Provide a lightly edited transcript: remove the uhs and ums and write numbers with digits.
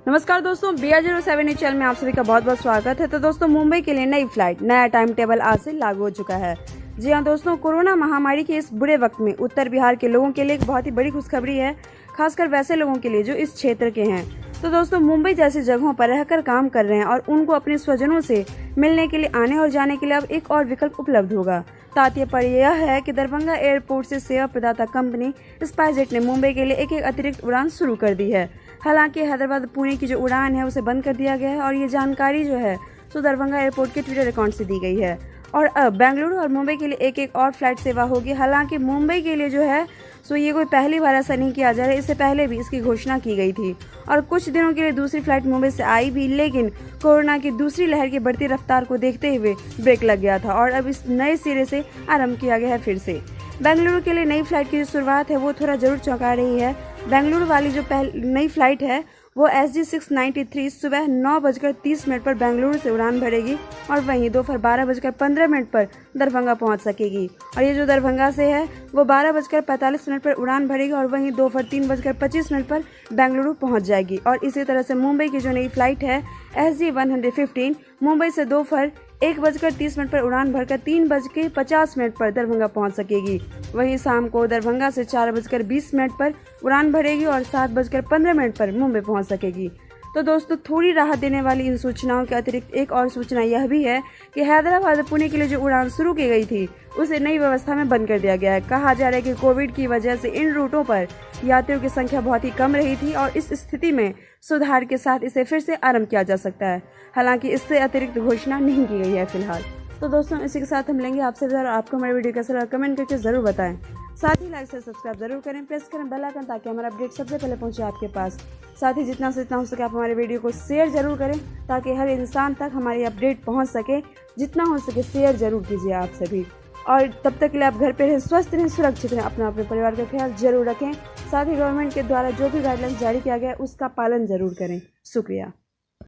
नमस्कार दोस्तों, BR07 news channel में आप सभी का बहुत बहुत स्वागत है। तो दोस्तों, मुंबई के लिए नई फ्लाइट, नया टाइम टेबल आज से लागू हो चुका है। जी हां दोस्तों, कोरोना महामारी के इस बुरे वक्त में उत्तर बिहार के लोगों के लिए एक बहुत ही बड़ी खुशखबरी है, खासकर वैसे लोगों के लिए जो इस क्षेत्र के हैं। तो दोस्तों, मुंबई जैसी जगहों पर रहकर काम कर रहे हैं और उनको अपने स्वजनों से मिलने के लिए आने और जाने के लिए अब एक और विकल्प उपलब्ध होगा। तात्पर्य यह है कि दरभंगा एयरपोर्ट से सेवा प्रदाता कंपनी स्पाइसजेट ने मुंबई के लिए एक अतिरिक्त उड़ान शुरू कर दी है। हालांकि हैदराबाद पुणे की जो उड़ान है उसे बंद कर दिया गया है और ये जानकारी जो है सो दरभंगा एयरपोर्ट के ट्विटर अकाउंट से दी गई है। और अब बेंगलुरु और मुंबई के लिए एक एक और फ्लाइट सेवा होगी। हालांकि मुंबई के लिए जो है सो ये कोई पहली बार ऐसा नहीं किया जा रहा है, इससे पहले भी इसकी घोषणा की गई थी और कुछ दिनों के लिए दूसरी फ्लाइट मुंबई से आई भी, लेकिन कोरोना की दूसरी लहर की बढ़ती रफ्तार को देखते हुए ब्रेक लग गया था और अब इस नए सिरे से आरंभ किया गया है फिर से। बेंगलुरु के लिए नई फ्लाइट की जो शुरुआत है वो थोड़ा जरूर चौंका रही है। बेंगलुरु वाली जो नई फ्लाइट है वो SG693 सुबह 9:30 पर बेंगलुरु से उड़ान भरेगी और वहीं दोपहर 12:15 पर दरभंगा पहुंच सकेगी। और ये जो दरभंगा से है वो 12:45 पर उड़ान भरेगी और वहीं दोपहर 3:25 पर बेंगलुरु पहुंच जाएगी। और इसी तरह से मुंबई की जो नई फ्लाइट है SG115 मुंबई से दोपहर 1:30 पर उड़ान भरकर 3:50 पर दरभंगा पहुंच सकेगी। वहीं शाम को दरभंगा से 4:20 पर उड़ान भरेगी और 7:15 पर मुंबई पहुंच सकेगी। तो दोस्तों, थोड़ी राहत देने वाली इन सूचनाओं के अतिरिक्त एक और सूचना यह भी है कि हैदराबाद पुणे के लिए जो उड़ान शुरू की गई थी उसे नई व्यवस्था में बंद कर दिया गया है। कहा जा रहा है कि कोविड की वजह से इन रूटों पर यात्रियों की संख्या बहुत ही कम रही थी और इस स्थिति में सुधार के साथ इसे फिर से आरंभ किया जा सकता है। हालांकि इससे अतिरिक्त घोषणा नहीं की गई है फिलहाल। तो दोस्तों, इसी के साथ हम लेंगे आपसे विदा और आपको हमारी वीडियो कैसा लगा कमेंट करके जरूर बताएं। साथ ही लाइक से सब्सक्राइब जरूर करें, प्रेस करें बेल आइकन ताकि हमारा अपडेट सबसे पहले पहुंचे आपके पास। साथ ही जितना से जितना हो सके आप हमारे वीडियो को शेयर जरूर करें ताकि हर इंसान तक हमारी अपडेट पहुंच सके। जितना हो सके शेयर जरूर कीजिए आप सभी। और तब तक के लिए आप घर पे रहें, स्वस्थ रहें, सुरक्षित रहें, अपने परिवार का ख्याल जरूर रखें। साथ ही गवर्नमेंट के द्वारा जो भी गाइडलाइंस जारी किया गया है उसका पालन जरूर करें। शुक्रिया।